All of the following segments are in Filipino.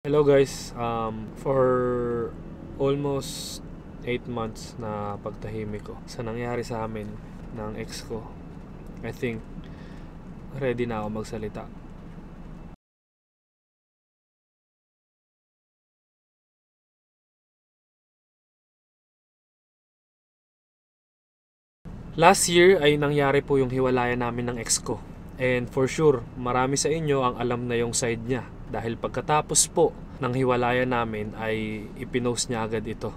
Hello guys, for almost 8 months na pagtahimik ko sa nangyari sa amin ng ex ko, I think ready na ako magsalita. Last year ay nangyari po yung hiwalayan namin ng ex ko. And for sure, marami sa inyo ang alam na yung side niya. Dahil pagkatapos po ng hiwalayan namin ay ipinost niya agad ito.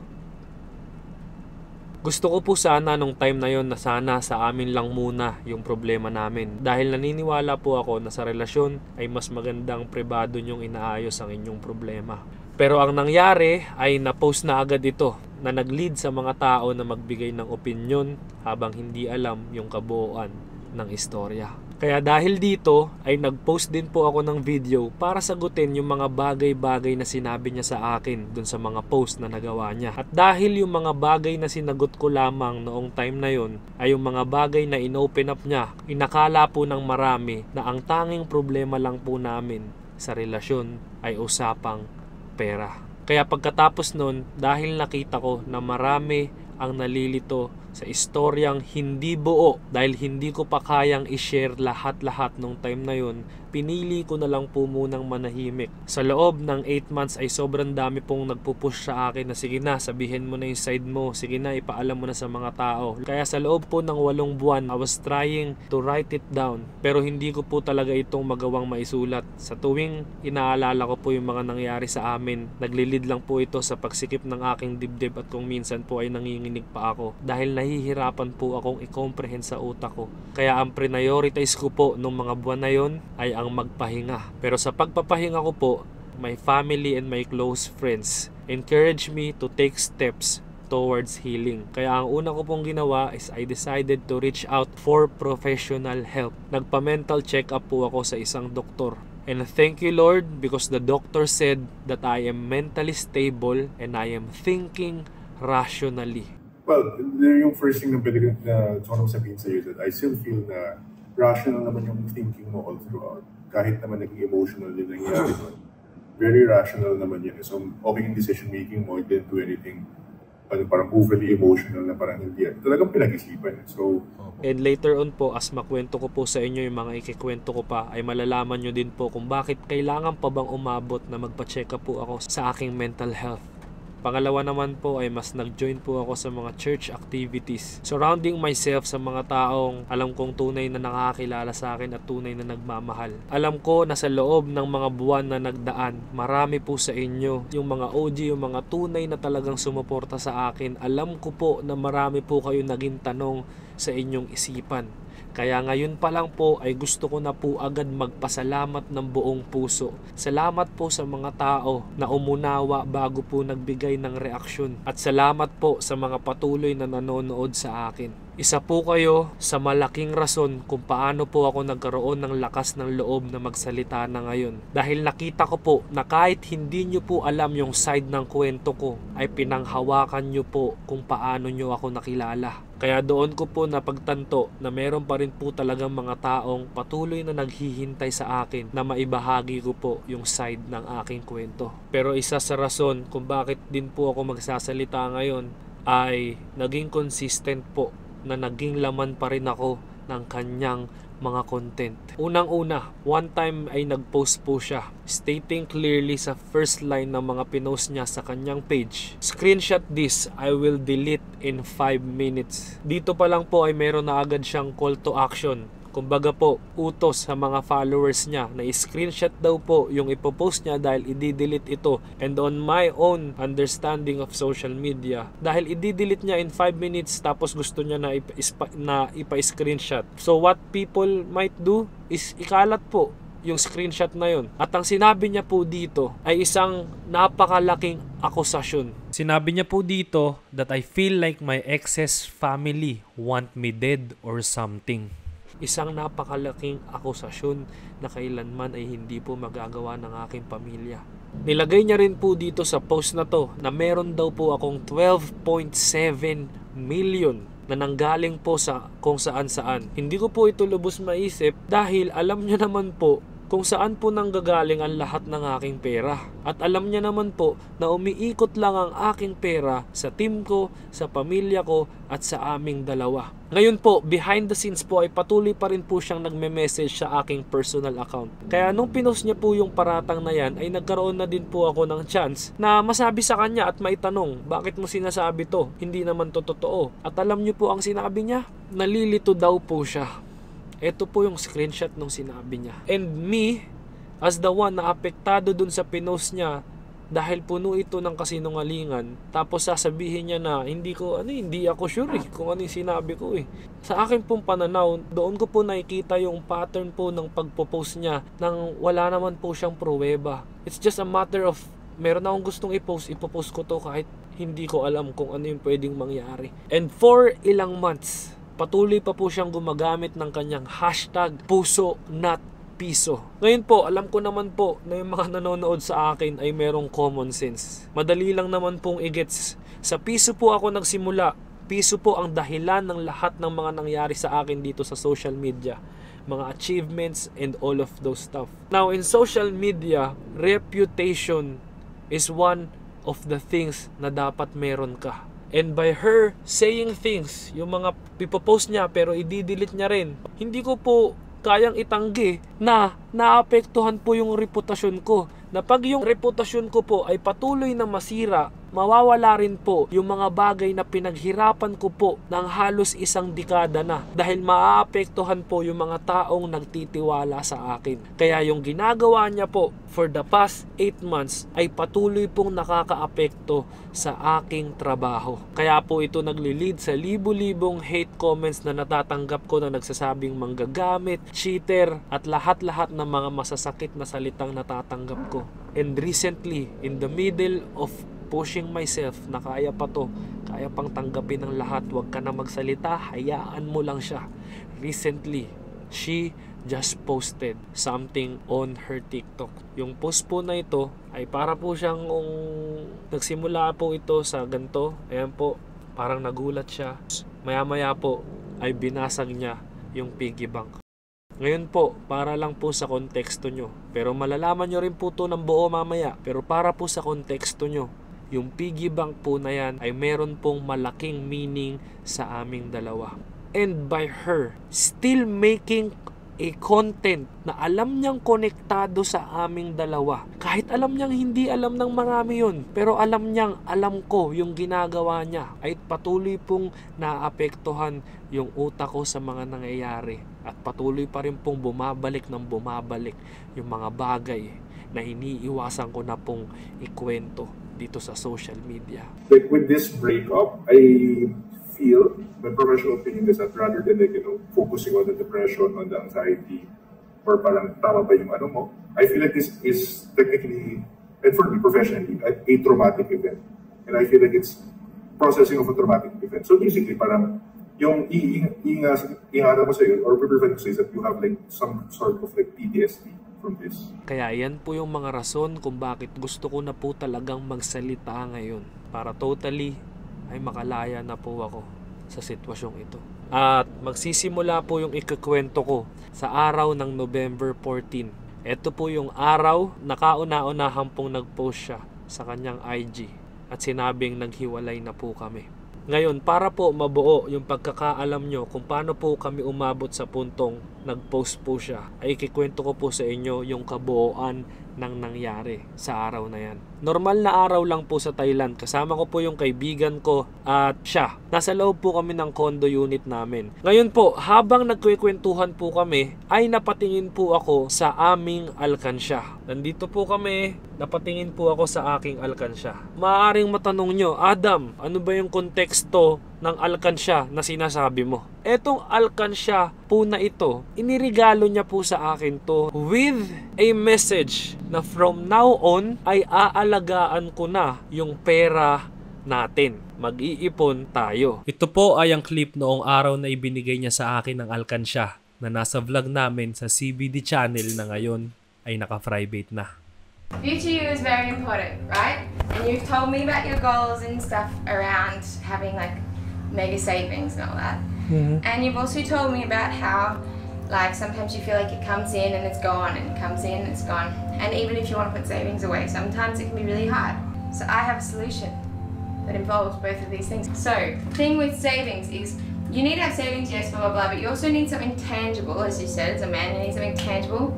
Gusto ko po sana nung time na yon na sana sa amin lang muna yung problema namin. Dahil naniniwala po ako na sa relasyon ay mas magandang pribado nyong inaayos ang inyong problema. Pero ang nangyari ay na-post na agad ito na nag-lead sa mga tao na magbigay ng opinyon habang hindi alam yung kabuuan ng istorya. Kaya dahil dito ay nag-post din po ako ng video para sagutin yung mga bagay-bagay na sinabi niya sa akin dun sa mga post na nagawa niya. At dahil yung mga bagay na sinagot ko lamang noong time na yon ay yung mga bagay na in-open up niya, inakala po ng marami na ang tanging problema lang po namin sa relasyon ay usapang pera. Kaya pagkatapos nun, dahil nakita ko na marami ang nalilito sa istoryang hindi buo dahil hindi ko pa kayang i-share lahat-lahat nung time na yun, pinili ko na lang po munang manahimik. Sa loob ng 8 months ay sobrang dami pong nagpupush sa akin na sige na, sabihin mo na yung side mo, sige na, ipaalam mo na sa mga tao. Kaya sa loob po ng 8 buwan, I was trying to write it down pero hindi ko po talaga itong magawang maisulat. Sa tuwing inaalala ko po yung mga nangyari sa amin, naglilid lang po ito sa pagsikip ng aking dibdib at kung minsan po ay nanginginig pa ako dahil nahihirapan po akong i-comprehend sa utak ko. Kaya ang prioritize ko po nung mga buwan na yon ay ang magpahinga. Pero sa pagpapahinga ko po, my family and my close friends encourage me to take steps towards healing. Kaya ang una ko pong ginawa is I decided to reach out for professional help. Nagpa-mental check-up po ako sa isang doktor. And thank you Lord because the doctor said that I am mentally stable and I am thinking rationally. Well, yung first thing na pwede na gusto ko sabihin sa'yo that I still feel na rational naman yung thinking mo all throughout. Kahit naman naging emotional din nangyari doon. Very rational naman yun. So, okay yung decision making mo, you didn't do anything parang overly emotional na parang hindi. Talagang pinag-isipan. So, and later on po, as makwento ko po sa inyo yung mga ikikwento ko pa, ay malalaman nyo din po kung bakit kailangan pa bang umabot na magpa-check up po ako sa aking mental health. Pangalawa naman po ay mas nag-join po ako sa mga church activities. Surrounding myself sa mga taong alam kong tunay na nakakilala sa akin at tunay na nagmamahal. Alam ko na sa loob ng mga buwan na nagdaan, marami po sa inyo, yung mga OG, yung mga tunay na talagang sumuporta sa akin. Alam ko po na marami po kayo naging tanong sa inyong isipan. Kaya ngayon pa lang po ay gusto ko na po agad magpasalamat ng buong puso. Salamat po sa mga tao na umunawa bago po nagbigay ng reaksyon. At salamat po sa mga patuloy na nanonood sa akin. Isa po kayo sa malaking rason kung paano po ako nagkaroon ng lakas ng loob na magsalita na ngayon. Dahil nakita ko po na kahit hindi nyo po alam yung side ng kwento ko, ay pinanghawakan nyo po kung paano nyo ako nakilala. Kaya doon ko po napagtanto na meron pa rin po talagang mga taong patuloy na naghihintay sa akin na maibahagi ko po yung side ng aking kwento. Pero isa sa rason kung bakit din po ako magsasalita ngayon ay naging consistent po na naging laman pa rin ako ng kanyang mga content. Unang-una, one time ay nag-post po siya stating clearly sa first line ng mga pinost niya sa kanyang page, "Screenshot this, I will delete in 5 minutes." Dito pa lang po ay meron na agad siyang call to action. Kumbaga po, utos sa mga followers niya na i-screenshot daw po yung ipopost niya dahil i-delete ito. And on my own understanding of social media, dahil i-delete niya in 5 minutes tapos gusto niya na ipa-screenshot. So what people might do is ikalat po yung screenshot na yun. At ang sinabi niya po dito ay isang napakalaking akusasyon. Sinabi niya po dito that I feel like my ex's family want me dead or something. Isang napakalaking akusasyon na kailanman ay hindi po magagawa ng aking pamilya. Nilagay niya rin po dito sa post na to na meron daw po akong 12.7 million na nanggaling po sa kung saan-saan. Hindi ko po ito lubos maisip dahil alam niya naman po kung saan po nanggagaling ang lahat ng aking pera. At alam niya naman po na umiikot lang ang aking pera sa team ko, sa pamilya ko at sa aming dalawa. Ngayon po, behind the scenes po ay patuloy pa rin po siyang nagme-message sa aking personal account. Kaya nung pinost niya po yung paratang na yan ay nagkaroon na din po ako ng chance na masabi sa kanya at maitanong, bakit mo sinasabi to? Hindi naman to totoo. At alam niyo po ang sinabi niya? Nalilito daw po siya. Ito po yung screenshot nung sinabi niya. And me, as the one na apektado dun sa pinost niya, dahil puno ito ng kasinungalingan, tapos sasabihin niya na hindi ako sure kung ano yung sinabi ko eh. Sa akin pong pananaw, doon ko po nakikita yung pattern po ng pagpo-post niya nang wala naman po siyang pruweba. It's just a matter of meron akong gustong ipopost ko to kahit hindi ko alam kung ano yung pwedeng mangyari. And for ilang months, patuloy pa po siyang gumagamit ng kanyang hashtag puso not piso. Ngayon po, alam ko naman po na yung mga nanonood sa akin ay merong common sense. Madali lang naman pong igets. Sa piso po ako nagsimula. Piso po ang dahilan ng lahat ng mga nangyari sa akin dito sa social media. Mga achievements and all of those stuff. Now, in social media, reputation is one of the things na dapat meron ka. And by her saying things, yung mga pipopost niya pero i-delete niya rin, hindi ko po kayang itanggi na naapektuhan po yung reputasyon ko. Na pag yung reputasyon ko po ay patuloy na masira, mawawala rin po yung mga bagay na pinaghirapan ko po ng halos isang dekada na dahil maaapektuhan po yung mga taong nagtitiwala sa akin. Kaya yung ginagawa niya po for the past 8 months ay patuloy pong nakakaapekto sa aking trabaho. Kaya po ito nagli-lead sa libu-libong hate comments na natatanggap ko na nagsasabing manggagamit, cheater at lahat-lahat ng mga masasakit na salitang natatanggap ko. And recently, in the middle of pushing myself na kaya pa to, kaya pang tanggapin ng lahat, wag ka na magsalita, hayaan mo lang siya. Recently, she just posted something on her TikTok. Yung post po na ito ay para po siyang nagsimula po ito sa ganito. Ayan po, parang nagulat siya. Maya-maya po ay binasag niya yung piggy bank. Ngayon po, para lang po sa konteksto nyo. Pero malalaman nyo rin po to ng buo mamaya. Pero para po sa konteksto nyo, yung piggy bank po na yan ay meron pong malaking meaning sa aming dalawa. And by her still making a content na alam niyang konektado sa aming dalawa. Kahit alam niyang hindi alam ng marami yun, pero alam niyang alam ko yung ginagawa niya, ay patuloy pong naapektuhan yung utak ko sa mga nangyayari. At patuloy pa rin pong bumabalik yung mga bagay na iniiwasan ko na pong ikwento dito sa social media. Like with this breakup, I feel, my professional opinion is that rather than focusing on the depression, on the anxiety, or parang tama ba yung ano mo, I feel like this is technically, and for me professionally, a traumatic event. And I feel like it's processing of a traumatic event. So basically, parang yung ingatan mo sa'yo, or prevent mo sa'yo that you have like some sort of like PTSD from this. Kaya yan po yung mga rason kung bakit gusto ko na po talagang magsalita ngayon. Para totally ay makalaya na po ako sa sitwasyong ito. At magsisimula po yung ikukwento ko sa araw ng November 14. Ito po yung araw na kauna-unahan pong nag-post siya sa kanyang IG at sinabing naghiwalay na po kami. Ngayon, para po mabuo yung pagkakaalam nyo kung paano po kami umabot sa puntong nag-post po siya, ay ikikwento ko po sa inyo yung kabuuan ng nangyari sa araw na yan. Normal na araw lang po sa Thailand. Kasama ko po yung kaibigan ko at siya. Nasa loob po kami ng condo unit namin. Ngayon po, habang nagkukwentuhan po kami, ay napatingin po ako sa aming alkansya. Nandito po kami, napatingin po ako sa aking alkansya. Maaaring matanong nyo, Adam, ano ba yung konteksto ng alkansya na sinasabi mo? Etong alkansya po na ito, inirigalo niya po sa akin to with a message na from now on ay aalagaan ko na yung pera natin. Mag-iipon tayo. Ito po ay ang clip noong araw na ibinigay niya sa akin ng alkansya na nasa vlog namin sa CBD channel na ngayon ay naka-private na. Future you is very important, right? And you've told me about your goals and stuff around having like mega savings and all that. And you've also told me about how Like sometimes you feel like it comes in and it's gone, and it comes in and it's gone. And even if you want to put savings away, sometimes it can be really hard. So I have a solution that involves both of these things. So the thing with savings is you need to have savings, yes, blah, blah, blah, but you also need something tangible. As you said, as a man, you need something tangible.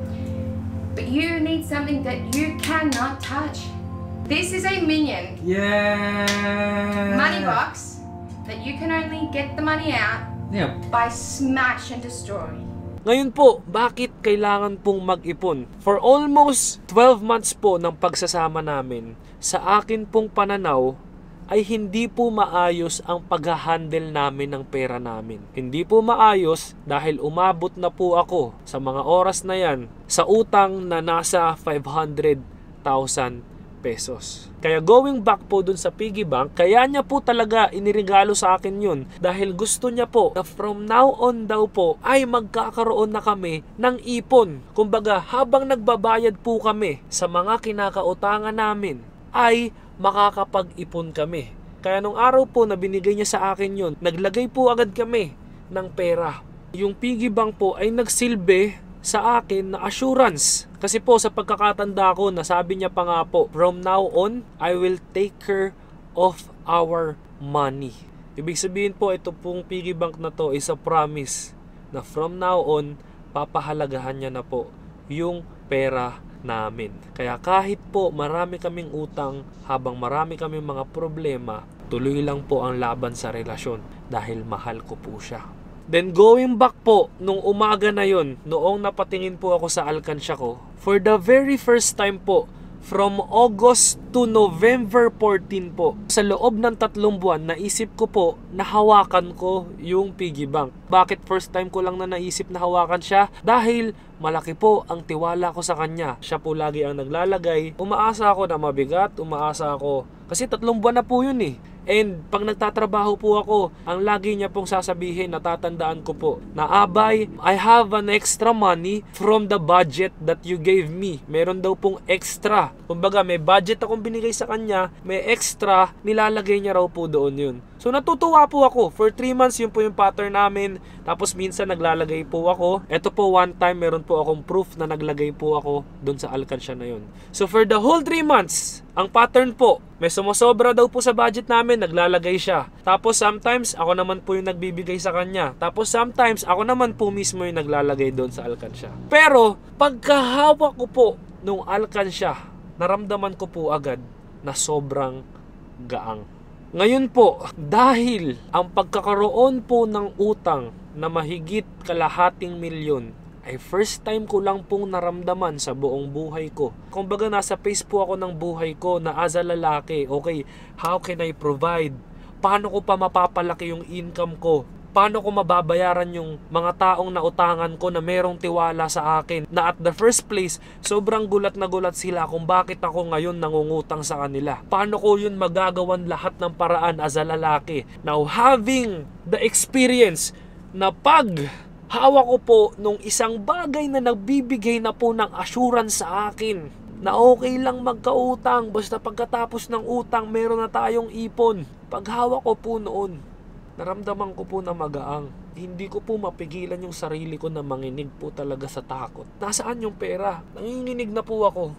But you need something that you cannot touch. This is a minion. Yeah. Money box that you can only get the money out by smash and destroy. Ngayon po, bakit kailangan pong mag-ipon? For almost 12 months po ng pagsasama namin, sa akin pong pananaw, ay hindi po maayos ang pag-handle namin ng pera namin. Hindi po maayos dahil umabot na po ako sa mga oras na yan sa utang na nasa 500,000 pesos. Kaya going back po dun sa piggy bank, kaya niya po talaga iniregalo sa akin yun dahil gusto niya po na from now on daw po ay magkakaroon na kami ng ipon. Kumbaga habang nagbabayad po kami sa mga kinakautangan namin ay makakapag-ipon kami. Kaya nung araw po na binigay niya sa akin yun, naglagay po agad kami ng pera. Yung piggy bank po ay nagsilbi sa akin na assurance. Kasi po sa pagkakatanda ko, nasabi niya pa nga po, from now on, I will take care of our money. Ibig sabihin po, ito pong piggy bank na to is a promise na from now on, papahalagahan niya na po yung pera namin. Kaya kahit po marami kaming utang, habang marami kaming mga problema, tuloy lang po ang laban sa relasyon dahil mahal ko po siya. Then going back po, nung umaga na yon, noong napatingin po ako sa alkansya ko, for the very first time po, from August to November 14 po, sa loob ng 3 buwan, naisip ko po na hawakan ko yung piggy bank. Bakit first time ko lang na naisip na hawakan siya? Dahil malaki po ang tiwala ko sa kanya. Siya po lagi ang naglalagay. Umaasa ako na mabigat, umaasa ako. Kasi 3 buwan na po yun eh. And pag nagtatrabaho po ako, ang lagi niya pong sasabihin, natatandaan ko po, na Abay, I have an extra money from the budget that you gave me. Meron daw pong extra. Kumbaga, may budget akong binigay sa kanya, may extra, nilalagay niya raw po doon yun. So natutuwa po ako. For 3 months, yun po yung pattern namin. Tapos minsan naglalagay po ako. Ito po one time, meron po akong proof na naglagay po ako doon sa alkansya na yun. So for the whole 3 months, ang pattern po, may sumusobra daw po sa budget namin, naglalagay siya. Tapos sometimes, ako naman po yung nagbibigay sa kanya. Tapos sometimes, ako naman po mismo yung naglalagay doon sa alkansya. Pero, pagkahawak ko po nung alkansya, naramdaman ko po agad na sobrang gaang. Ngayon po, dahil ang pagkakaroon po ng utang na mahigit kalahating milyon, ay first time ko lang pong naramdaman sa buong buhay ko. Kumbaga nasa phase po ako ng buhay ko na as a lalaki, okay, how can I provide? Paano ko pa mapapalaki yung income ko? Paano ko mababayaran yung mga taong nautangan ko na merong tiwala sa akin? Na at the first place, sobrang gulat na gulat sila kung bakit ako ngayon nangungutang sa kanila. Paano ko yun magagawan lahat ng paraan as a lalaki? Now, having the experience na pag hawak ko po nung isang bagay na nagbibigay na po ng assurance sa akin na okay lang magkautang basta pagkatapos ng utang meron na tayong ipon. Pag hawak ko po noon, naramdaman ko po na magaang. Hindi ko po mapigilan yung sarili ko na manginig po talaga sa takot. Nasaan yung pera? Nanginginig na po ako.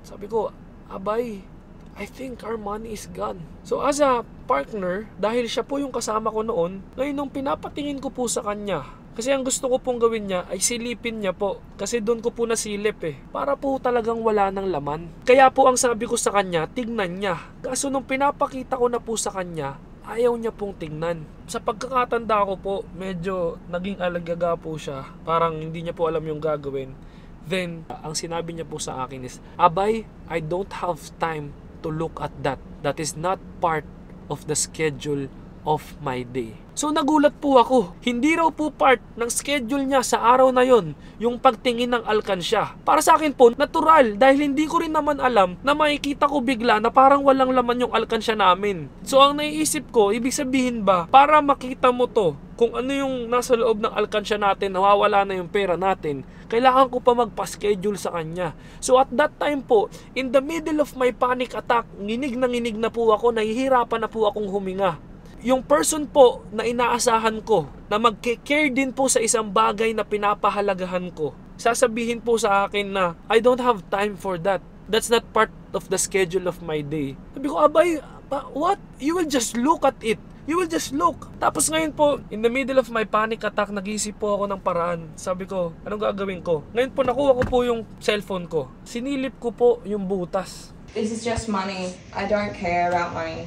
Sabi ko, Abay, I think our money is gone. So as a partner, dahil siya po yung kasama ko noon, ngayon nung pinapatingin ko po sa kanya, kasi ang gusto ko pong gawin niya ay silipin niya po. Kasi doon ko po nasilip eh. Para po talagang wala ng laman. Kaya po ang sabi ko sa kanya, tignan niya. Kaso nung pinapakita ko na po sa kanya, ayaw niya pong tignan. Sa pagkakatanda ko po, medyo naging alagaga po siya. Parang hindi niya po alam yung gagawin. Then, ang sinabi niya po sa akin is, Abay, I don't have time to look at that. That is not part of the schedule of my day. So nagulat po ako. Hindi raw po part ng schedule niya sa araw na yon yung pagtingin ng alkansya. Para sa akin po, natural dahil hindi ko rin naman alam na makikita ko bigla na parang walang laman yung alkansya namin. So ang naiisip ko, ibig sabihin ba, para makita mo to, kung ano yung nasa loob ng alkansya natin, nawawala na yung pera natin, kailangan ko pa magpa-schedule sa kanya. So at that time po, in the middle of my panic attack, nginig na po ako, nahihirapan na po akong huminga. yung person po na inaasahan ko na mag-care din po sa isang bagay na pinapahalagahan ko, sasabihin po sa akin na I don't have time for that. That's not part of the schedule of my day. Sabi ko, abay, what? You will just look at it. You will just look. Tapos ngayon po, in the middle of my panic attack, nag-isip po ako ng paraan. Sabi ko, anong gagawin ko? Ngayon po, nakuha ko po yung cellphone ko. Sinilip ko po yung butas. This is just money. I don't care about money.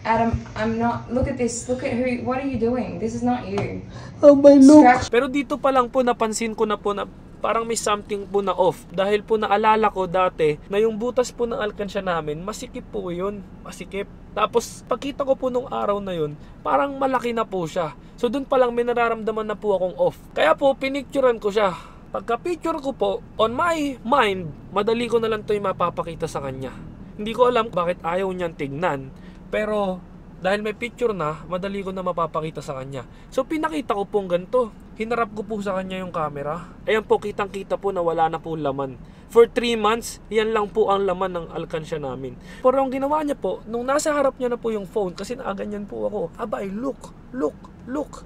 Adam, I'm not. Look at this. Look at who. What are you doing? This is not you. Oh my look. Scratch. Pero dito pa lang po napansin ko na po na parang may something po na off. Dahil po naalala ko dati na yung butas po ng alkansya namin, masikip po yun. Masikip. Tapos pagkita ko po nung araw na yun, parang malaki na po siya. So dun pa lang may nararamdaman na po akong off. Kaya po pinicturean ko siya. Pagka-picture ko po, on my mind, madali ko na lang ito yung mapapakita sa kanya. Hindi ko alam bakit ayaw niyang tignan. Pero dahil may picture na, madali ko na mapapakita sa kanya. So pinakita ko pong ganito. Hinarap ko po sa kanya yung camera. Ayan po, kitang-kita po na wala na po laman. For 3 months, yan lang po ang laman ng alkansya namin. Pero ang ginawa niya po, nung nasa harap niya na po yung phone, kasi nakaganyan po ako, abay, look.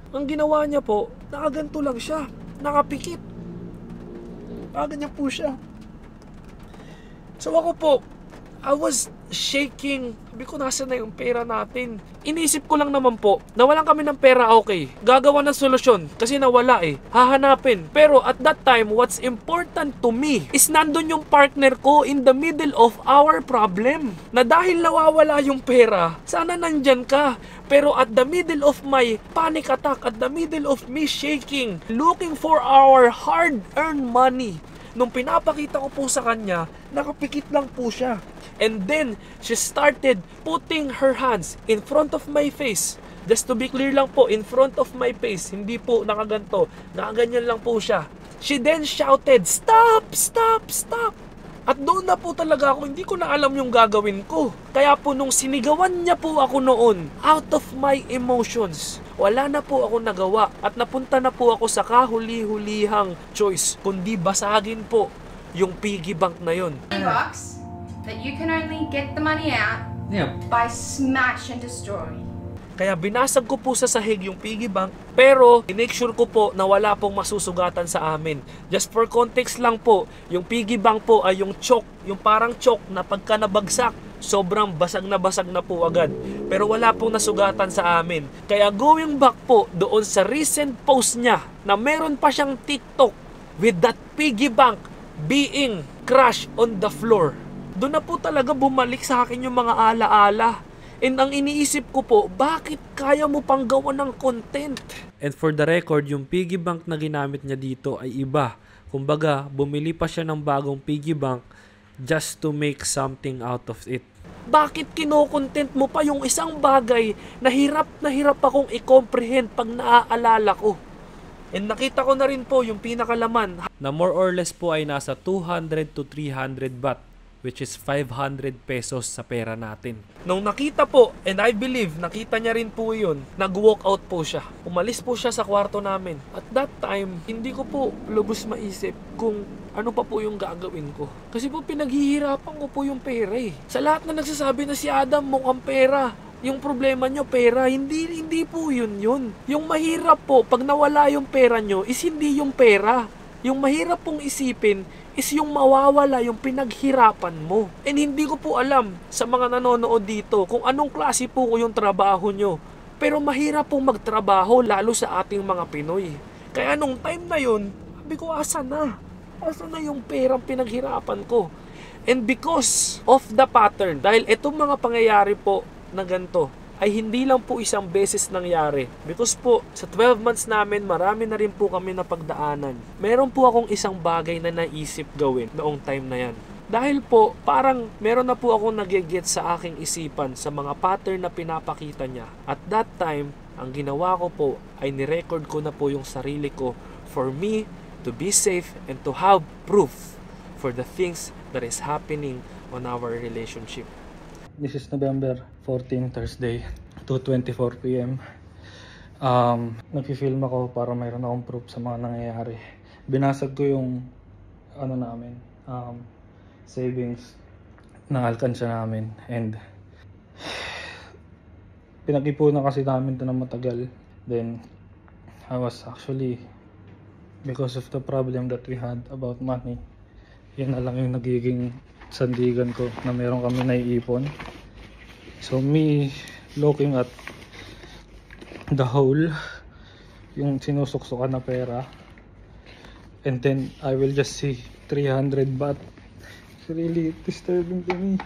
Ang ginawa niya po, nakaganto lang siya. Nakapikit. Nakaganyan po siya. So ako po, I was shaking. Sabi ko, nasa na yung pera natin? Inisip ko lang naman po, nawalan kami ng pera, okay. Gagawa ng solusyon, kasi nawala eh. Hahanapin. Pero at that time, what's important to me is nandun yung partner ko in the middle of our problem. Na dahil nawawala yung pera, sana nandyan ka. Pero at the middle of my panic attack, at the middle of me shaking, looking for our hard-earned money, nung pinapakita ko po sa kanya, nakapikit lang po siya. And then, she started putting her hands in front of my face. Just to be clear lang po, in front of my face. Hindi po nakaganto. Nakaganyan lang po siya. She then shouted, "Stop! Stop! Stop!" At doon na po talaga ako, hindi ko na alam yung gagawin ko. Kaya po nung sinigawan niya po ako noon, out of my emotions, wala na po ako nagawa. At napunta na po ako sa kahuli-hulihang choice, kundi basagin po yung piggy bank na yun. Box that you can only get the money out by smash and destroy. Kaya binasag ko po sa sahig yung piggy bank, pero make sure ko po na wala pong masusugatan sa amin. Just for context lang po, yung piggy bank po ay yung chalk, yung parang chalk na pagka nabagsak, sobrang basag na po agad. Pero wala pong nasugatan sa amin. Kaya going back po doon sa recent post niya na meron pa siyang TikTok with that piggy bank being crushed on the floor. Doon na po talaga bumalik sa akin yung mga alaala. And ang iniisip ko po, bakit kaya mo pang gawa ng content? And for the record, yung piggy bank na ginamit niya dito ay iba. Kumbaga, bumili pa siya ng bagong piggy bank just to make something out of it. Bakit kino-content mo pa yung isang bagay na hirap akong i-comprehend pag naaalala ko? And nakita ko na rin po yung pinakalaman na more or less po ay nasa 200 to 300 baht, which is 500 pesos sa pera natin. Nung nakita po, and I believe nakita niya rin po yun, nag-walk out po siya. Umalis po siya sa kwarto namin. At that time, hindi ko po lubos maisip kung ano pa po yung gagawin ko. Kasi po pinaghihirapan ko po yung pera eh. Sa lahat na nagsasabi na si Adam mukhang pera, yung problema nyo pera, hindi po yun. Yung mahirap po, pag nawala yung pera nyo, is hindi yung pera. Yung mahirap pong isipin is yung mawawala yung pinaghirapan mo. And hindi ko po alam sa mga nanonood dito kung anong klase po ko yung trabaho nyo. Pero mahirap pong magtrabaho lalo sa ating mga Pinoy. Kaya nung time na yun, sabi ko, asa na? Asa na yung perang pinaghirapan ko? And because of the pattern, dahil itong mga pangyayari po na ganito, ay hindi lang po isang beses nangyari. Because po, sa 12 months namin, marami na rin po kami napagdaanan. Meron po akong isang bagay na naisip gawin noong time na yan. Dahil po, parang meron na po akong nag-get sa aking isipan sa mga pattern na pinapakita niya. At that time, ang ginawa ko po ay nirecord ko na po yung sarili ko for me to be safe and to have proof for the things that is happening on our relationship. This is November 14, Thursday, 2:24 p.m. Nag-film ako para mayroon akong proof sa mga nangyayari. Binasag ko yung savings ng alkansya namin, and pinag-ipunan kasi namin ito na matagal. Then, I was actually, because of the problem that we had about money, yun na lang yung nagiging sandigan ko na meron kami naiipon. So me looking at the whole, yung sinusuksukan na pera, and then I will just see 300 baht. It's really disturbing to me.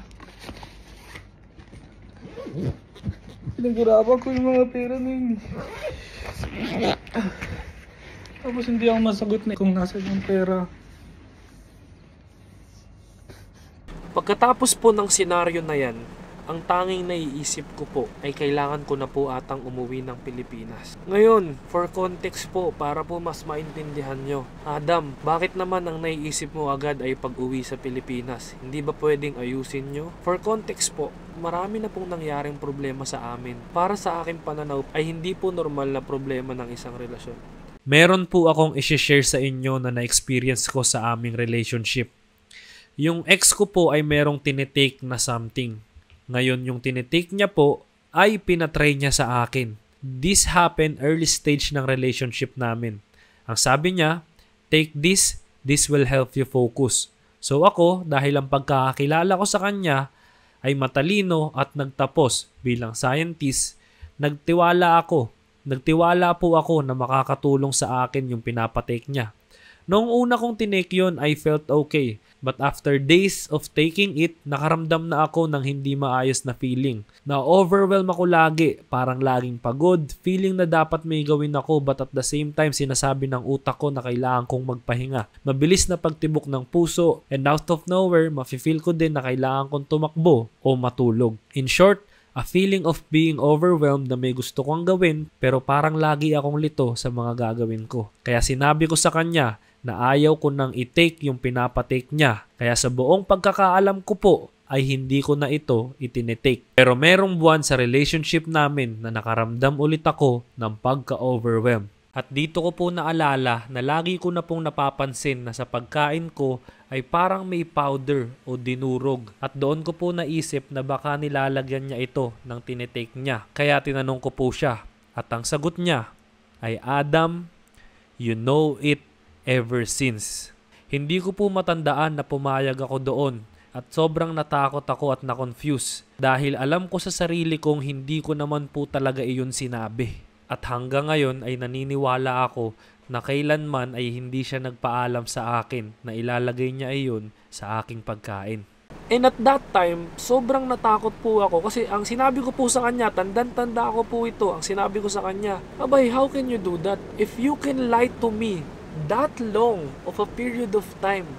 Pinaghirapan ko yung mga pera na yun. Tapos hindi ako masagot na kung nasa yung pera. Pagkatapos po ng senaryo na yan, ang tanging naiisip ko po ay kailangan ko na po atang umuwi ng Pilipinas. Ngayon, for context po, para po mas maintindihan nyo, Adam, bakit naman ang naiisip mo agad ay pag-uwi sa Pilipinas? Hindi ba pwedeng ayusin nyo? For context po, marami na pong nangyaring problema sa amin. Para sa aking pananaw ay hindi po normal na problema ng isang relasyon. Meron po akong i-share sa inyo na na-experience ko sa aming relationship. Yung ex ko po ay merong tinitake na something. Ngayon, yung tinitake niya po ay pinatry niya sa akin. This happened early stage ng relationship namin. Ang sabi niya, take this will help you focus. So ako, dahil ang pagkakakilala ko sa kanya ay matalino at nagtapos bilang scientist, nagtiwala po ako na makakatulong sa akin yung pinapatake niya. Noong una kong tinake yun, I felt okay. But after days of taking it, nakaramdam na ako ng hindi maayos na feeling. Na-overwhelm ako lagi, parang laging pagod, feeling na dapat may gawin ako but at the same time sinasabi ng utak ko na kailangan kong magpahinga. Mabilis na pagtibok ng puso and out of nowhere, mafe-feel ko din na kailangan kong tumakbo o matulog. In short, a feeling of being overwhelmed na may gusto kong gawin pero parang lagi akong lito sa mga gagawin ko. Kaya sinabi ko sa kanya na ayaw ko nang i-take yung pinapatake niya. Kaya sa buong pagkakaalam ko po ay hindi ko na ito itinitake. Pero merong buwan sa relationship namin na nakaramdam ulit ako ng pagka-overwhelm. At dito ko po naalala na lagi ko na pong napapansin na sa pagkain ko ay parang may powder o dinurog. At doon ko po naisip na baka nilalagyan niya ito ng tinitake niya. Kaya tinanong ko po siya. At ang sagot niya ay, Adam, you know it ever since. Hindi ko po matandaan na pumayag ako doon at sobrang natakot ako at na-confuse dahil alam ko sa sarili kong hindi ko naman po talaga iyon sinabi. At hanggang ngayon ay naniniwala ako na kailanman ay hindi siya nagpaalam sa akin na ilalagay niya iyon sa aking pagkain. And at that time, sobrang natakot po ako kasi ang sinabi ko po sa kanya, tandang-tanda ko po ito, ang sinabi ko sa kanya, abay, how can you do that? If you can lie to me that long of a period of time,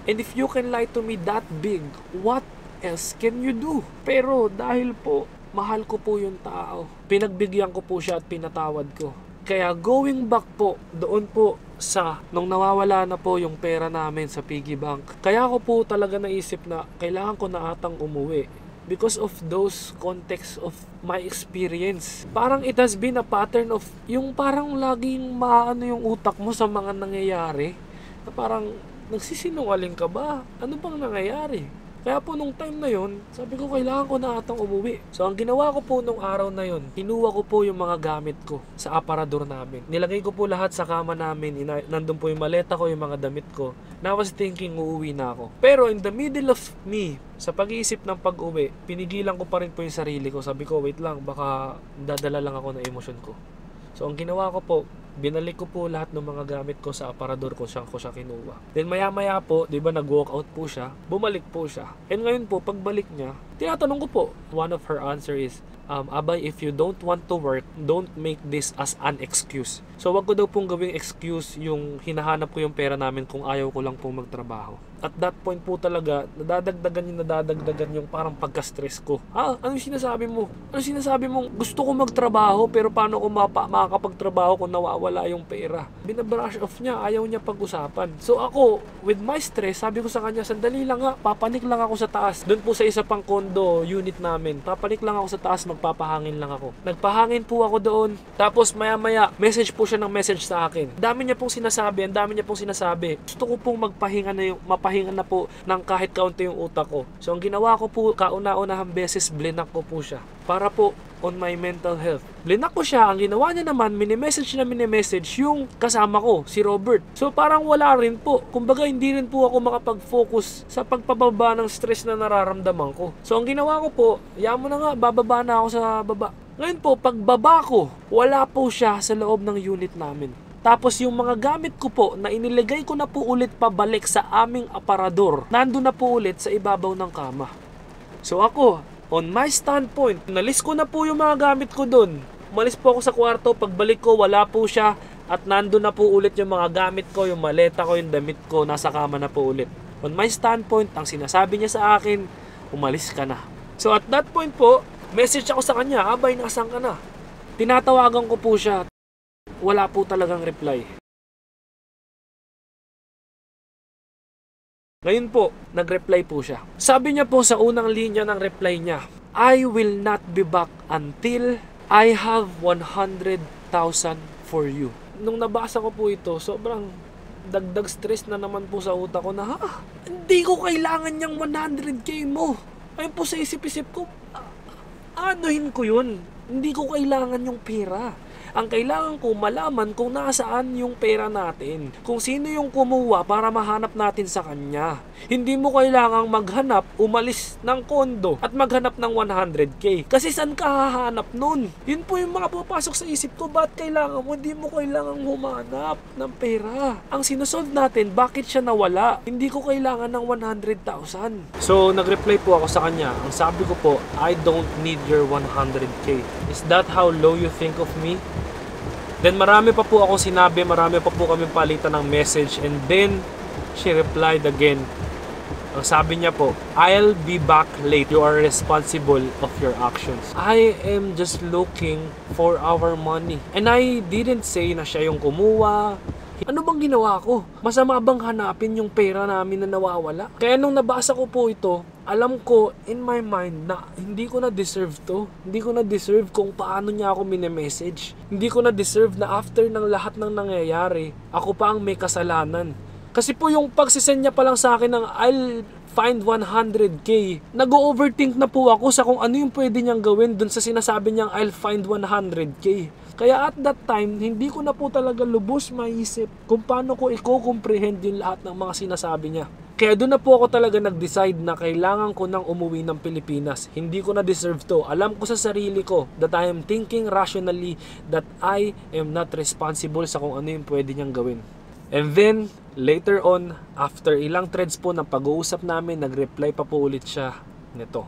and if you can lie to me that big, what else can you do? Pero dahil po mahal ko po yung tao, pinagbigyan ko po siya at pinatawad ko. Kaya going back po doon po sa nung nawawala na po yung pera namin sa piggy bank, kaya ko po talaga naisip na kailangan ko na atang umuwi. Because of those context of my experience. Parang it has been a pattern of yung parang laging maano yung utak mo sa mga nangyayari. Na parang nagsisinungaling ka ba? Ano bang nangyayari? Kaya po nung time na yon, sabi ko kailangan ko na atang umuwi. So ang ginawa ko po nung araw na yon, kinuha ko po yung mga gamit ko sa aparador namin. Nilagay ko po lahat sa kama namin, nandun po yung maleta ko, yung mga damit ko. And I was thinking uuwi na ako. Pero in the middle of me, sa pag-iisip ng pag-uwi, pinigilan ko pa rin po yung sarili ko. Sabi ko, wait lang, baka dadala lang ako ng emosyon ko. So ang ginawa ko po, binalik ko po lahat ng mga gamit ko sa aparador ko siya kinuha. Then maya-maya po, 'di ba, nag-walk out po siya, bumalik po siya. And ngayon po, pagbalik niya, tinatanong ko po, one of her answer is, abay, if you don't want to work, don't make this as an excuse. So wag ko daw pong gawing excuse yung hinahanap ko yung pera namin kung ayaw ko lang pong magtrabaho. At that point po talaga, nadadagdagan yung parang pagka-stress ko. Ano sinasabi mo? Ano sinasabi mo? Gusto ko magtrabaho pero paano ko makakapagtrabaho kung nawawala yung pera? Binabrush off niya, ayaw niya pag-usapan. So ako, with my stress, sabi ko sa kanya, sandali lang nga, papanik lang ako sa taas. Doon po sa isa pang condo unit namin, papanik lang ako sa taas, magpapahangin lang ako. Nagpahangin po ako doon. Tapos maya-maya, message po siya ng message sa akin. Ang dami niya pong sinasabi. Gusto ko pong mapahinga na po ng kahit kaunti yung utak ko. So ang ginawa ko po, kauna-unahang beses, blinak ko po siya. para po on my mental health. Blinak ko siya, ang ginawa niya naman, mini-message yung kasama ko, si Robert. So parang wala rin po. Kumbaga hindi rin po ako makapag-focus sa pagpababa ng stress na nararamdaman ko. So ang ginawa ko po, mo na nga, bababa na ako sa baba. Ngayon po, pagbaba ko, wala po siya sa loob ng unit namin. Tapos yung mga gamit ko po na iniligay ko na po ulit pabalik sa aming aparador, nandun na po ulit sa ibabaw ng kama. So ako, on my standpoint, nalis ko na po yung mga gamit ko dun. Umalis po ako sa kwarto, pagbalik ko wala po siya at nandun na po ulit yung mga gamit ko, yung maleta ko, yung damit ko, nasa kama na po ulit. On my standpoint, ang sinasabi niya sa akin, umalis ka na. So at that point po, message ako sa kanya, abay, nasaan ka na? Tinatawagan ko po siya, wala po talagang reply. Ngayon po, nag-reply po siya. Sabi niya po sa unang linya ng reply niya, I will not be back until I have 100,000 for you. Nung nabasa ko po ito, sobrang dagdag stress na naman po sa utak ko na, hindi ko kailangan yung 100k mo. Ayun po sa isip-isip ko, anuhin ko yun. Hindi ko kailangan yung pera. Ang kailangan ko malaman kung nasaan yung pera natin. Kung sino yung kumuha para mahanap natin sa kanya. Hindi mo kailangang maghanap, umalis ng kondo at maghanap ng 100k. Kasi saan ka hahanap nun? Yun po yung mga pupasok sa isip ko. Ba't kailangan mo? Hindi mo kailangang humanap ng pera. Ang sinusolve natin, bakit siya nawala? Hindi ko kailangan ng 100,000. So, nag-reply po ako sa kanya. Ang sabi ko po, I don't need your 100k. Is that how low you think of me? Then marami pa po akong sinabi, marami pa po kami palitan ng message, and then she replied again. Ang sabi niya po, I'll be back late. You are responsible of your actions. I am just looking for our money. And I didn't say na siya yung kumuha. Ano bang ginawa ko? Masama bang hanapin yung pera namin na nawawala? Kaya nung nabasa ko po ito, alam ko in my mind na hindi ko na deserve to. Hindi ko na deserve kung paano niya ako mini-message. Hindi ko na deserve na after ng lahat ng nangyayari, ako pa ang may kasalanan. Kasi po yung pagsisend niya pa lang sa akin ng I'll find 100k, nag-overthink na po ako sa kung ano yung pwede niyang gawin dun sa sinasabi niyang I'll find 100k. Kaya at that time, hindi ko na po talaga lubos maisip kung paano ko i-comprehend yung lahat ng mga sinasabi niya. Kaya doon na po ako talaga nag-decide na kailangan ko nang umuwi ng Pilipinas. Hindi ko na deserve to. Alam ko sa sarili ko that I am thinking rationally that I am not responsible sa kung ano yung pwede niyang gawin. And then, later on, after ilang threads po ng pag-uusap namin, nag-reply pa po ulit siya nito.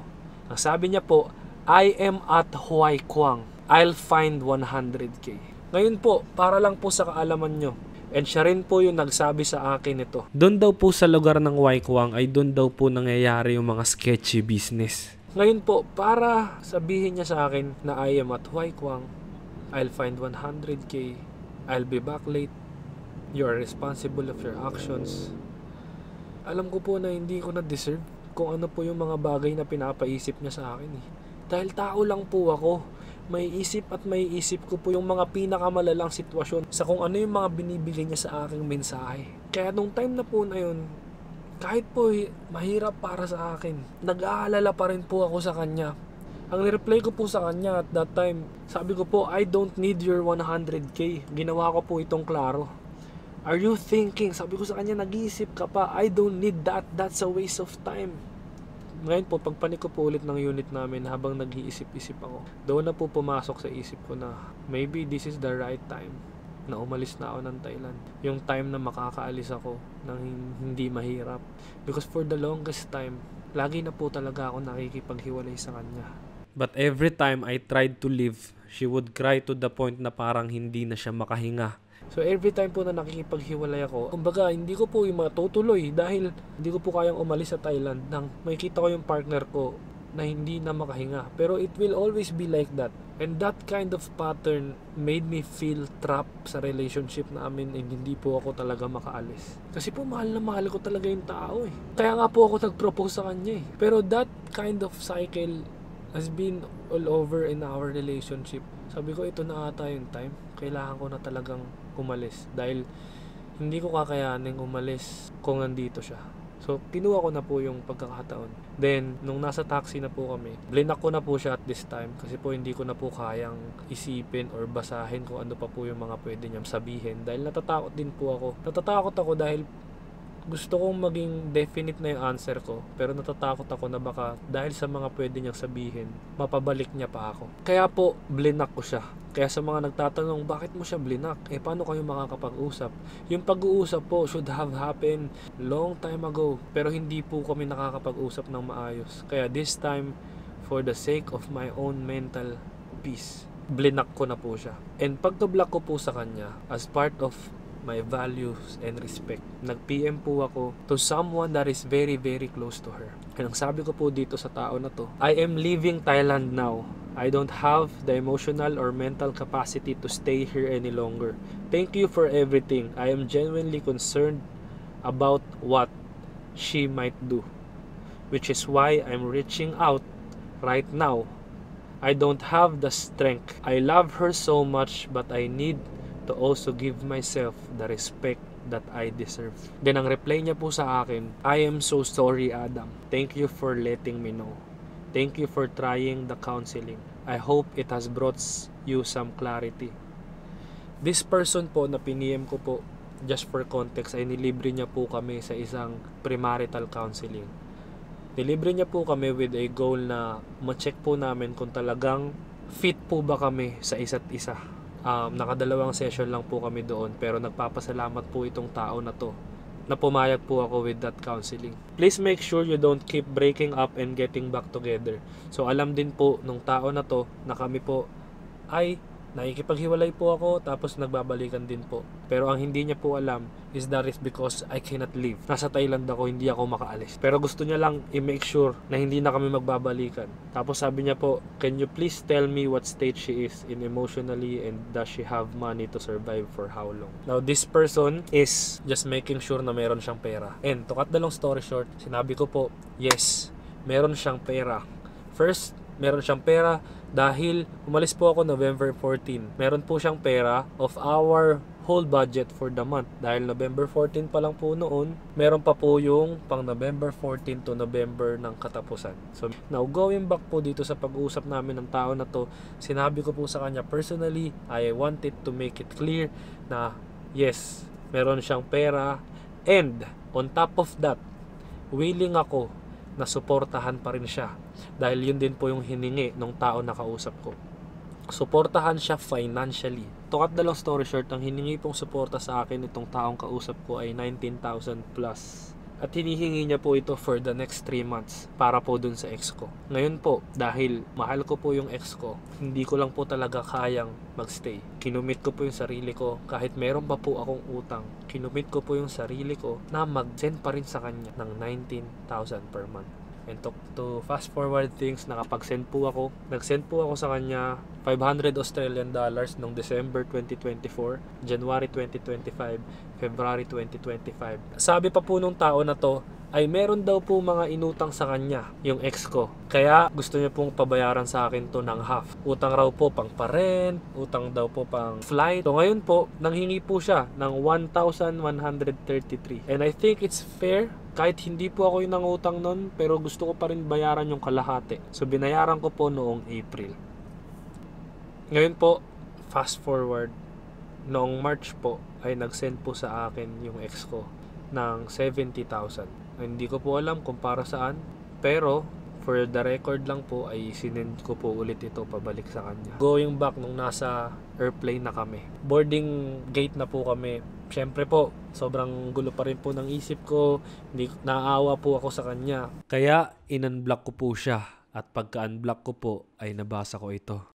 Ang sabi niya po, I am at Huay Quang. I'll find 100k. Ngayon po, para lang po sa kaalaman nyo, and siya rin po yung nagsabi sa akin ito. Doon daw po sa lugar ng Huay Quang ay doon daw po nangyayari yung mga sketchy business. Ngayon po, para sabihin niya sa akin na I am at Huay Quang, I'll find 100k, I'll be back late, you are responsible of your actions. Alam ko po na hindi ko na deserve kung ano po yung mga bagay na pinapaisip niya sa akin eh. Dahil tao lang po ako. May isip ko po yung mga pinakamalalang sitwasyon sa kung ano yung mga binibigay niya sa aking mensahe. Kaya nung time na po na yun, kahit po mahirap para sa akin, nag-aalala pa rin po ako sa kanya. Ang reply ko po sa kanya at that time, sabi ko po, I don't need your 100k. Ginawa ko po itong klaro. Are you thinking? Sabi ko sa kanya, nag-iisip ka pa. I don't need that. That's a waste of time. Ngayon po, pagpanik ko po ulit ng unit namin habang nag-iisip-isip ako, doon na po pumasok sa isip ko na maybe this is the right time na umalis na ako ng Thailand. Yung time na makakaalis ako ng hindi mahirap. Because for the longest time, lagi na po talaga ako nakikipaghiwalay sa kanya. But every time I tried to leave, she would cry to the point na parang hindi na siya makahinga. So every time po na nakikipaghiwalay ako, kumbaga hindi ko po yung matutuloy dahil hindi ko po kayang umalis sa Thailand nang makikita ko yung partner ko na hindi na makahinga. Pero it will always be like that. And that kind of pattern made me feel trapped sa relationship namin and hindi po ako talaga makaalis. Kasi po mahal na mahal ko talaga yung tao eh. Kaya nga po ako nag-propose sa kanya eh. Pero that kind of cycle has been all over in our relationship. Sabi ko, ito na ata yung time. Kailangan ko na talagang umalis. Dahil hindi ko kakayanin umalis kung nandito siya. So, kinuha ko na po yung pagkakataon. Then, nung nasa taxi na po kami, blinak ko na po siya at this time kasi po hindi ko na po kayang isipin or basahin kung ano pa po yung mga pwede niyang sabihin dahil natatakot din po ako. Natatakot ako dahil gusto kong maging definite na yung answer ko, pero natatakot ako na baka dahil sa mga pwede niyang sabihin, mapabalik niya pa ako. Kaya po, blinak ko siya. Kaya sa mga nagtatanong, bakit mo siya blinak? Paano kayo makakapag-usap? Yung pag-uusap po should have happened long time ago, pero hindi po kami nakakapag-usap ng maayos. Kaya this time, for the sake of my own mental peace, blinak ko na po siya. And pagka-block ko po sa kanya, as part of my values and respect, nag-PM po ako to someone that is very very close to her. And ang sabi ko po dito sa tao na to, I am leaving Thailand now. I don't have the emotional or mental capacity to stay here any longer. Thank you for everything. I am genuinely concerned about what she might do, which is why I'm reaching out right now. I don't have the strength. I love her so much, but I need to also give myself the respect that I deserve. Then ang reply niya po sa akin, I am so sorry, Adam. Thank you for letting me know. Thank you for trying the counseling. I hope it has brought you some clarity. This person po na piniem ko po, just for context, ay nilibre niya po kami sa isang premarital counseling. Nilibre niya po kami with a goal na ma-check po namin kung talagang fit po ba kami sa isa't isa. Nakadalawang session lang po kami doon, pero nagpapasalamat po itong tao na to na pumayag po ako with that counseling. Please make sure you don't keep breaking up and getting back together. So alam din po nung tao na to na kami po ay nakikipaghiwalay po ako tapos nagbabalikan din po. Pero ang hindi niya po alam is that is because I cannot leave. Nasa Thailand ako, hindi ako makaalis. Pero gusto niya lang i-make sure na hindi na kami magbabalikan. Tapos sabi niya po, can you please tell me what state she is in emotionally and does she have money to survive for how long? Now this person is just making sure na meron siyang pera. And to cut the long story short, sinabi ko po, yes, meron siyang pera. First, meron siyang pera dahil umalis po ako November 14. Meron po siyang pera of our whole budget for the month. Dahil November 14 pa lang po noon, meron pa po yung pang November 14 to November ng katapusan. So now going back po dito sa pag-uusap namin ng tao na to, sinabi ko po sa kanya personally, I wanted to make it clear na yes, meron siyang pera, and on top of that, willing ako na suportahan pa rin siya. Dahil yun din po yung hiningi ng tao na kausap ko. Suportahan siya financially. To cut the long story short, ang hiningi pong suporta sa akin itong taong kausap ko ay 19,000 plus. At hinihingi niya po ito for the next 3 months para po dun sa ex ko. Ngayon po, dahil mahal ko po yung ex ko, hindi ko lang po talaga kayang magstay. Kinumit ko po yung sarili ko kahit meron pa po akong utang. Kinumit ko po yung sarili ko na mag-send pa rin sa kanya ng 19,000 per month. And to fast forward things, nakapag-send po ako. Nag-send po ako sa kanya $500 Australian noong December 2024, January 2025, February 2025. Sabi pa po nung tao na to, ay meron daw po mga inutang sa kanya, yung ex ko. Kaya gusto niya pong pabayaran sa akin to ng half. Utang raw po pang parent, utang daw po pang flight. So ngayon po, nanghingi po siya ng 1,133. And I think it's fair. Kahit hindi po ako yung nangutang nun, pero gusto ko pa rin bayaran yung kalahati. So binayaran ko po noong April. Ngayon po, fast forward, noong March po, ay nag-send po sa akin yung ex ko ng 70,000. Hindi ko po alam kung para saan, pero for the record lang po ay sinend ko po ulit ito pabalik sa kanya. Going back nung nasa airplane na kami, boarding gate na po kami. Siyempre po, sobrang gulo pa rin po ng isip ko, naaawa po ako sa kanya. Kaya in-unblock ko po siya, at pagka-unblock ko po ay nabasa ko ito.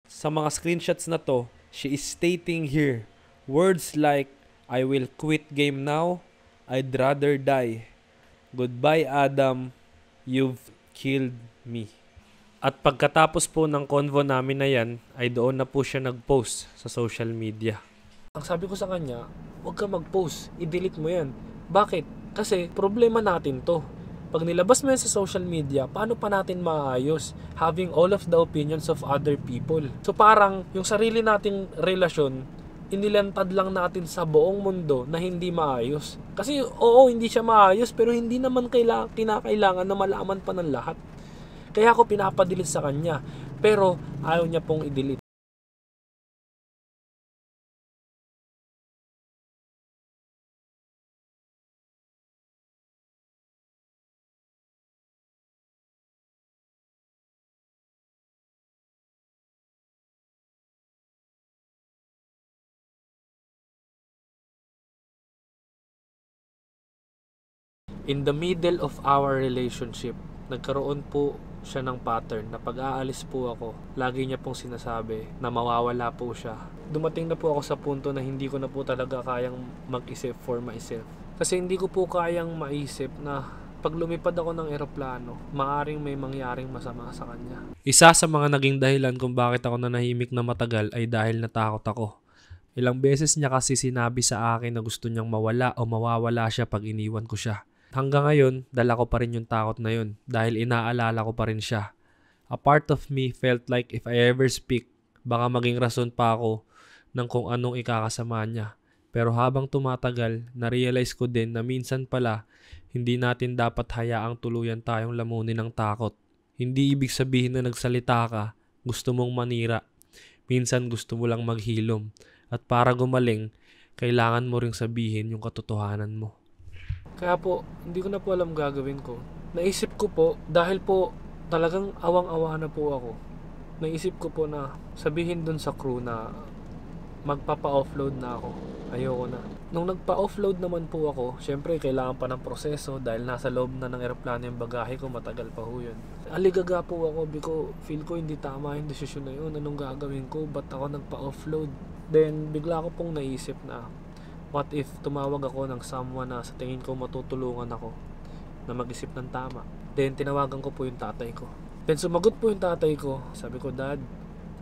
Sa mga screenshots na to, she is stating here, words like, I will quit game now, I'd rather die. Goodbye Adam, you've killed me. At pagkatapos po ng convo namin na yan, ay doon na po siya nag-post sa social media. Ang sabi ko sa kanya, huwag ka mag-post, i-delete mo yan. Bakit? Kasi problema natin to. Pag nilabas mo yan sa social media, paano pa natin maayos having all of the opinions of other people? So parang yung sarili nating relasyon inilantad lang natin sa buong mundo na hindi maayos. Kasi oo, hindi siya maayos, pero hindi naman kinakailangan na malaman pa ng lahat. Kaya ako pinapadilit sa kanya, pero ayaw niya pong i-delete. In the middle of our relationship, nagkaroon po siya ng pattern na pag aalis po ako, lagi niya pong sinasabi na mawawala po siya. Dumating na po ako sa punto na hindi ko na po talaga kayang mag-isip for myself. Kasi hindi ko po kayang maisip na pag lumipad ako ng eroplano, maaring may mangyaring masama sa kanya. Isa sa mga naging dahilan kung bakit ako nanahimik na matagal ay dahil natakot ako. Ilang beses niya kasi sinabi sa akin na gusto niyang mawala o mawawala siya pag iniwan ko siya. Hanggang ngayon, dala ko pa rin yung takot na yun dahil inaalala ko pa rin siya. A part of me felt like if I ever speak, baka maging rason pa ako ng kung anong ikakasama niya. Pero habang tumatagal, na-realize ko din na minsan pala, hindi natin dapat hayaang tuluyan tayong lamunin ng takot. Hindi ibig sabihin na nagsalita ka, gusto mong manira. Minsan gusto mo lang maghilom. At para gumaling, kailangan mo ring sabihin yung katotohanan mo. Kaya po, hindi ko na po alam gagawin ko. Naisip ko po, dahil po talagang awang-awa na po ako. Naisip ko po na sabihin dun sa crew na magpapa-offload na ako. Ayoko na. Nung nagpa-offload naman po ako, syempre kailangan pa ng proseso dahil nasa loob na ng eroplano yung bagahe ko, matagal pa ho yun. Aligaga po ako because feel ko hindi tama yung desisyon na yun. Anong gagawin ko? Ba't ako nagpa-offload? Then bigla ko pong naisip na what if tumawag ako ng someone na sa tingin ko matutulungan ako na mag-isip ng tama. Then tinawagan ko po yung tatay ko. Then sumagot po yung tatay ko. Sabi ko, Dad,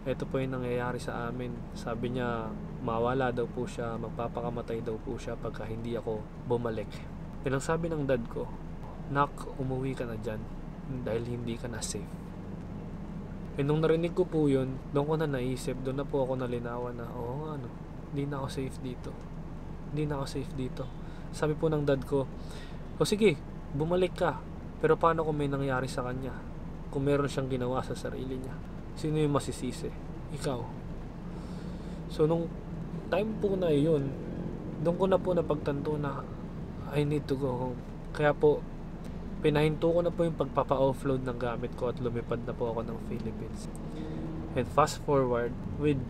ito po yung nangyayari sa amin. Sabi niya, mawala daw po siya, magpapakamatay daw po siya pagka hindi ako bumalik. Then ang sabi ng dad ko, Nak, umuwi ka na dyan dahil hindi ka na safe. And nung narinig ko po yun, doon ko na naisip, doon na po ako nalinawan na, oo nga no, hindi na ako safe dito. Hindi na ako safe dito. Sabi po ng dad ko, o sige, bumalik ka. Pero paano kung may nangyari sa kanya? Kung meron siyang ginawa sa sarili niya? Sino yung masisisi? Ikaw. So nung time po na yun, doon ko na po napagtanto na I need to go home. Kaya po, pinahinto ko na po yung pagpapa-offload ng gamit ko at lumipad na po ako ng Philippines. And fast forward, with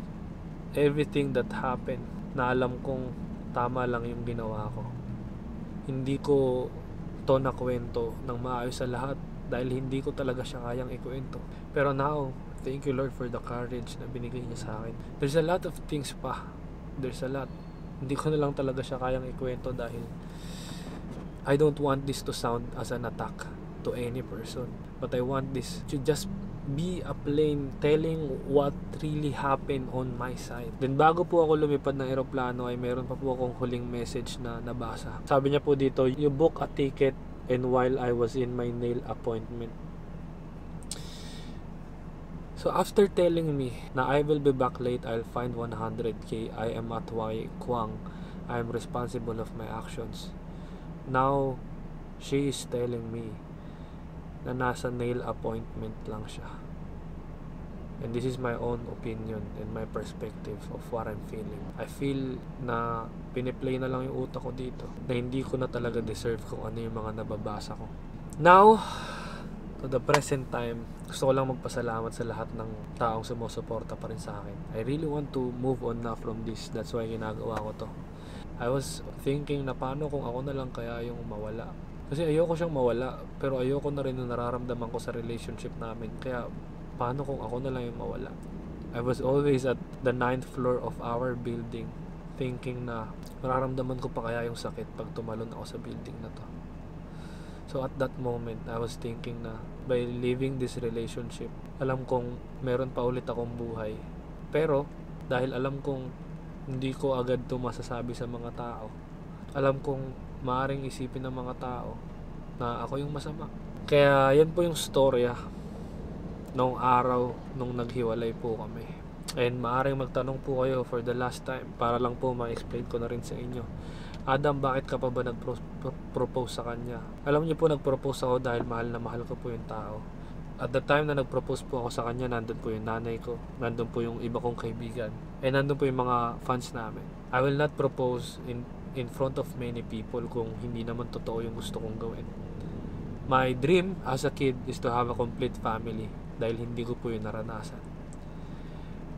everything that happened, na alam kong tama lang yung ginawa ko. Hindi ko to nakwento ng maayos sa lahat dahil hindi ko talaga siya kayang ikwento. Pero now, thank you Lord for the courage na binigay niya sa akin. There's a lot of things pa. There's a lot. Hindi ko na lang talaga siya kayang ikwento dahil I don't want this to sound as an attack to any person. But I want this to just be a plain telling what really happened on my side. Then bago po ako lumipad ng eroplano ay meron pa po akong huling message na nabasa. Sabi niya po dito, you book a ticket and while I was in my nail appointment. So after telling me na I will be back late, I'll find 100k, I am at Y Kwang, I am responsible of my actions. Now, she is telling me na nasa nail appointment lang siya. And this is my own opinion and my perspective of what I'm feeling. I feel na piniplay na lang yung utak ko dito, na hindi ko na talaga deserve kung ano yung mga nababasa ko. Now, to the present time, gusto ko lang magpasalamat sa lahat ng taong sumusuporta pa rin sa akin. I really want to move on na from this. That's why ginagawa ko to. I was thinking na paano kung ako na lang kaya yung mawala. Kasi ayoko siyang mawala, pero ayoko na rin yung nararamdaman ko sa relationship namin. Kaya paano kung ako na lang yung mawala? I was always at the 9th floor of our building thinking na nararamdaman ko pa kaya yung sakit pag tumalon ako sa building na to. So at that moment, I was thinking na by leaving this relationship, alam kong meron pa ulit akong buhay. Pero dahil alam kong hindi ko agad ito masasabi sa mga tao, alam kong maaring isipin ng mga tao na ako yung masama. Kaya yan po yung storya nung araw nung naghiwalay po kami. And maaaring magtanong po kayo for the last time para lang po ma-explain ko na rin sa inyo. Adam, bakit ka pa ba nag-propose sa kanya? Alam niyo po, nag-propose ako dahil mahal na mahal ko po yung tao. At the time na nag-propose po ako sa kanya, nandun po yung nanay ko, nandun po yung iba kong kaibigan, and nandun po yung mga fans namin. I will not propose in front of many people kung hindi naman totoo yung gusto kong gawin. My dream as a kid is to have a complete family dahil hindi ko po yung naranasan.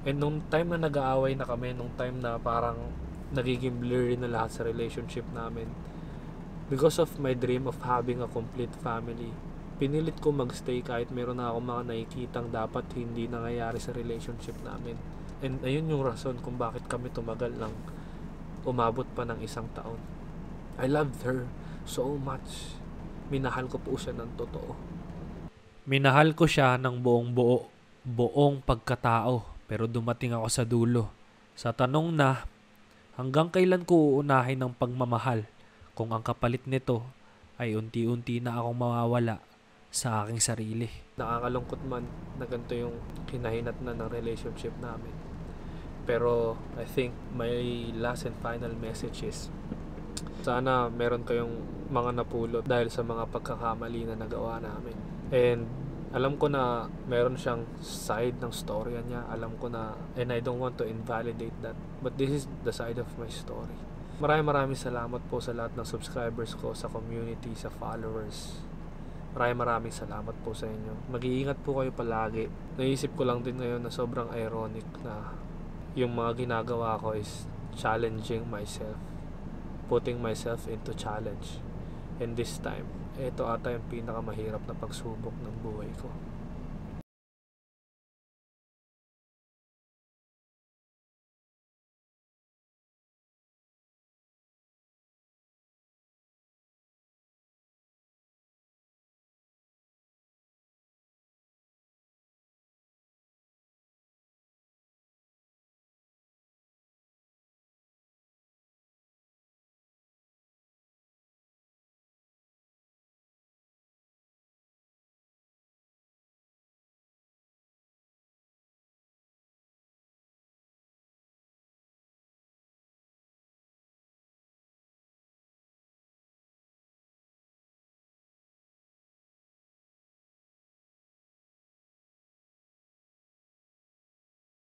And nung time na nag-aaway na kami, nung time na parang nagiging blurry na lahat sa relationship namin, because of my dream of having a complete family, pinilit ko magstay kahit meron na ako mga nakikitang dapat hindi nangyayari sa relationship namin. And ayun yung rason kung bakit kami tumagal lang umabot pa ng 1 taon. I loved her so much. Minahal ko po siya ng totoo. Minahal ko siya ng buong pagkatao. Pero dumating ako sa dulo. Sa tanong na, hanggang kailan ko uunahin ng pagmamahal kung ang kapalit nito ay unti-unti na akong mawawala sa aking sarili. Nakakalungkot man na ganito yung kinahinat na ng relationship namin. Pero I think my last and final message is sana meron kayong mga napulot dahil sa mga pagkakamali na nagawa namin. And alam ko na meron siyang side ng storya niya. Alam ko na, and I don't want to invalidate that. But this is the side of my story. Maraming salamat po sa lahat ng subscribers ko, sa community, sa followers. Maraming salamat po sa inyo. Mag-iingat po kayo palagi. Naisip ko lang din ngayon na sobrang ironic na yung mga ginagawa ko is challenging myself. Putting myself into challenge. And this time, ito ata yung pinakamahirap na pagsubok ng buhay ko.